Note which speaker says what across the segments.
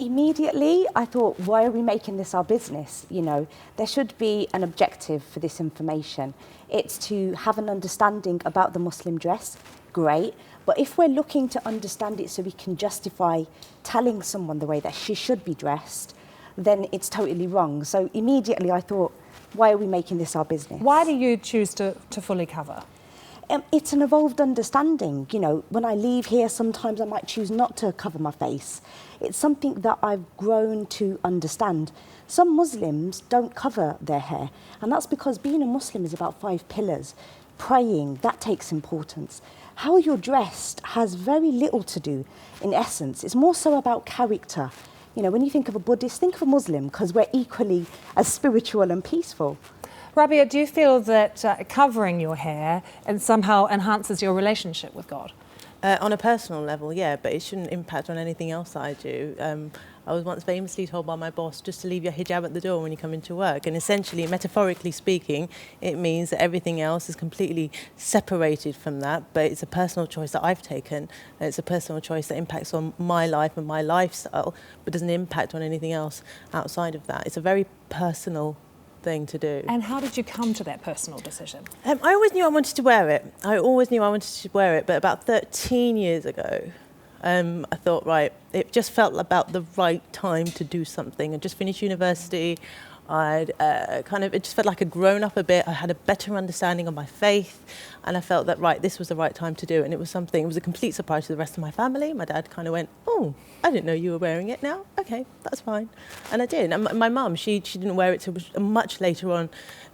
Speaker 1: Immediately, I thought, why are we making this our business? You know, there should be an objective for this information. It's to have an understanding about the Muslim dress, great. But if we're looking to understand it so we can justify telling someone the way that she should be dressed, then it's totally wrong. So immediately I thought, why are we making this our business?
Speaker 2: Why do you choose to fully cover?
Speaker 1: It's an evolved understanding. You know, when I leave here, sometimes I might choose not to cover my face. It's something that I've grown to understand. Some Muslims don't cover their hair, and that's because being a Muslim is about 5 pillars. Praying, that takes importance. How you're dressed has very little to do, in essence. It's more so about character. You know, when you think of a Buddhist, think of a Muslim, because we're equally as spiritual and peaceful.
Speaker 2: Rabiya, do you feel that covering your hair and somehow enhances your relationship with God?
Speaker 3: On a personal level, yeah, but it shouldn't impact on anything else that I do. I was once famously told by my boss just to leave your hijab at the door when you come into work. And essentially, metaphorically speaking, it means that everything else is completely separated from that. But it's a personal choice that I've taken. It's a personal choice that impacts on my life and my lifestyle, but doesn't impact on anything else outside of that. It's a very personal thing to do.
Speaker 2: And how did you come to that personal decision?
Speaker 3: I always knew I wanted to wear it. But about 13 years ago, I thought, right, it just felt about the right time to do something. I just finished university. It just felt like I'd grown up a bit. I had a better understanding of my faith, and I felt that, right, this was the right time to do it. And it was a complete surprise to the rest of my family. My dad kind of went, oh, I didn't know you were wearing it now. Okay, that's fine. And I did. And my mum, she didn't wear it till much later on,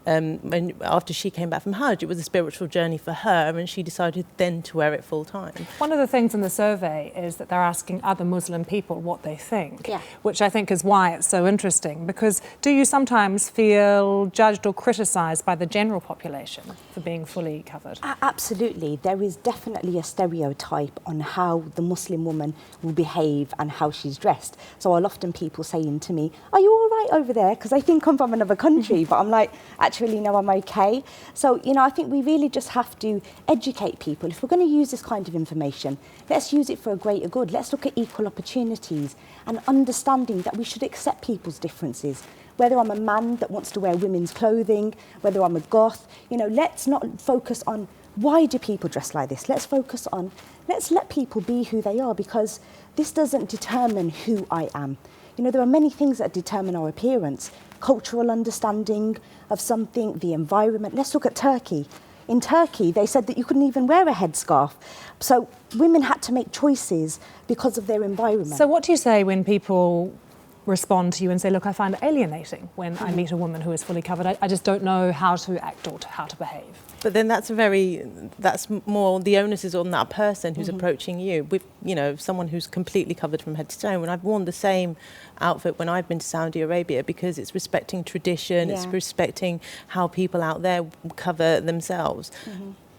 Speaker 3: after she came back from Hajj. It was a spiritual journey for her, and she decided then to wear it full time.
Speaker 2: One of the things in the survey is that they're asking other Muslim people what they think,
Speaker 1: yeah,
Speaker 2: which I think is why it's so interesting, because do you sometimes feel judged or criticised by the general population for being fully covered?
Speaker 1: Absolutely. There is definitely a stereotype on how the Muslim woman will behave and how she's dressed. So I'll often people saying to me, are you all right over there? Because I think I'm from another country, but I'm like, actually, no, I'm okay. So, you know, I think we really just have to educate people. If we're going to use this kind of information, let's use it for a greater good. Let's look at equal opportunities and understanding that we should accept people's differences. Whether I'm a man that wants to wear women's clothing, whether I'm a goth, you know, let's not focus on why do people dress like this. Let's focus on, let's let people be who they are, because this doesn't determine who I am. You know, there are many things that determine our appearance. Cultural understanding of something, the environment. Let's look at Turkey. In Turkey, they said that you couldn't even wear a headscarf. So women had to make choices because of their environment.
Speaker 2: So what do you say when people respond to you and say, look, I find it alienating when I meet a woman who is fully covered. I just don't know how to act or how to behave.
Speaker 3: But then that's more, the onus is on that person who's approaching you. With, you know, someone who's completely covered from head to toe. And I've worn the same outfit when I've been to Saudi Arabia, because it's respecting tradition, it's respecting how people out there cover themselves.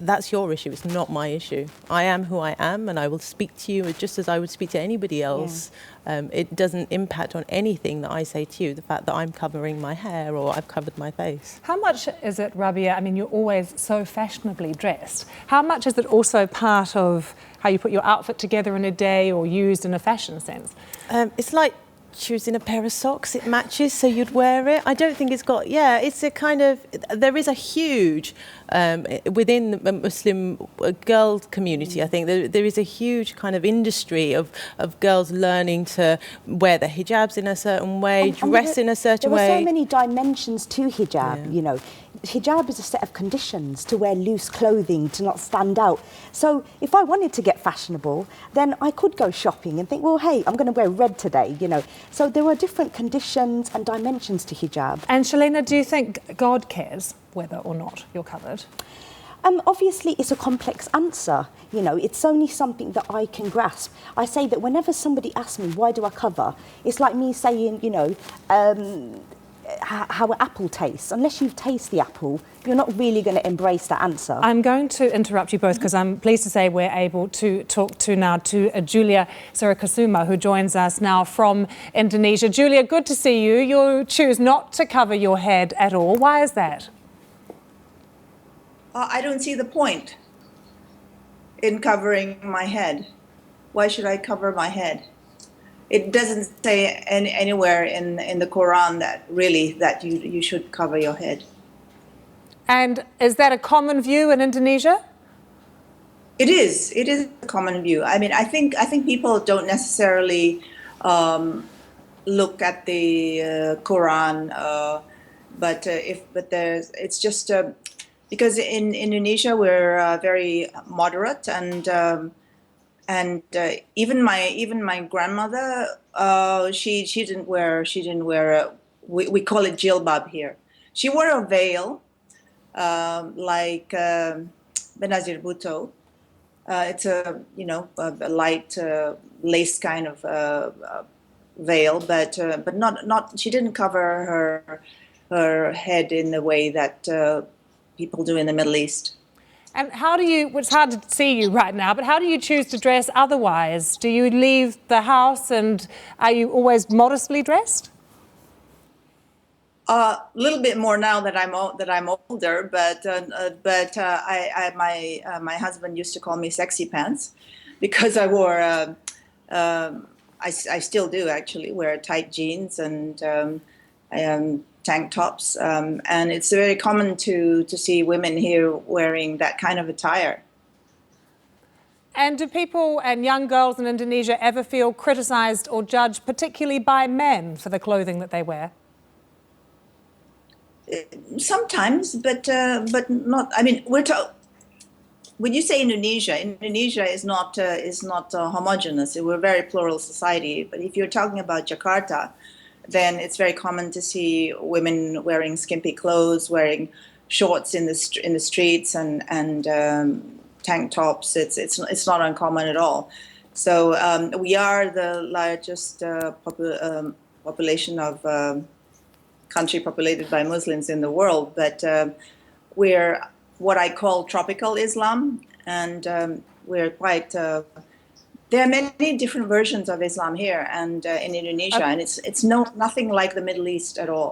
Speaker 3: That's your issue, it's not my issue. I am who I am, and I will speak to you just as I would speak to anybody else. It doesn't impact on anything that I say to you, the fact that I'm covering my hair or I've covered my face.
Speaker 2: How much is it, Rabiya, I mean, you're always so fashionably dressed. How much is it also part of how you put your outfit together in a day or used in a fashion sense? It's
Speaker 3: like choosing a pair of socks, it matches, so you'd wear it. I don't think it's got, it's a kind of, there is a huge, within the Muslim girl community, I think, there is a huge kind of industry of girls learning to wear their hijabs in a certain way, dress in a certain way.
Speaker 1: There were so many dimensions to hijab, you know. Hijab is a set of conditions to wear loose clothing, to not stand out. So if I wanted to get fashionable, then I could go shopping and think, well, hey, I'm going to wear red today, you know. So there are different conditions and dimensions to hijab.
Speaker 2: And Shalina, do you think God cares whether or not you're covered?
Speaker 1: Obviously, it's a complex answer. You know, it's only something that I can grasp. I say that whenever somebody asks me, why do I cover? It's like me saying, you know, how an apple tastes. Unless you've tasted the apple, you're not really going to embrace that answer.
Speaker 2: I'm going to interrupt you both because I'm pleased to say we're able to talk to Julia Suryakusuma, who joins us now from Indonesia. Julia, good to see you. You choose not to cover your head at all. Why is that?
Speaker 4: I don't see the point in covering my head. Why should I cover my head? it doesn't say anywhere in the Quran that really that you should cover your head.
Speaker 2: And is that a common view in Indonesia?
Speaker 4: It is a common view. I mean, I think people don't necessarily look at the Quran, but it's just because in Indonesia we're very moderate, and even my grandmother, she didn't wear we call it jilbab here. She wore a veil, like Benazir Bhutto. It's a light lace kind of veil, but not. She didn't cover her head in the way that people do in the Middle East.
Speaker 2: And how do you? It's hard to see you right now, but how do you choose to dress otherwise? Do you leave the house, and are you always modestly dressed?
Speaker 4: A little bit more now that I'm older, but my husband used to call me sexy pants because I wore I still do actually wear tight jeans and tank tops, and it's very common to see women here wearing that kind of attire.
Speaker 2: And do people and young girls in Indonesia ever feel criticised or judged, particularly by men, for the clothing that they wear?
Speaker 4: Sometimes, but not. I mean, when you say Indonesia is not homogeneous. We're a very plural society. But if you're talking about Jakarta, then it's very common to see women wearing skimpy clothes, wearing shorts in the streets, and tank tops. It's not uncommon at all. So we are the largest population of. Country populated by Muslims in the world, but we're what I call tropical Islam, and we're quite. There are many different versions of Islam here and in Indonesia, and it's nothing like the Middle East at all.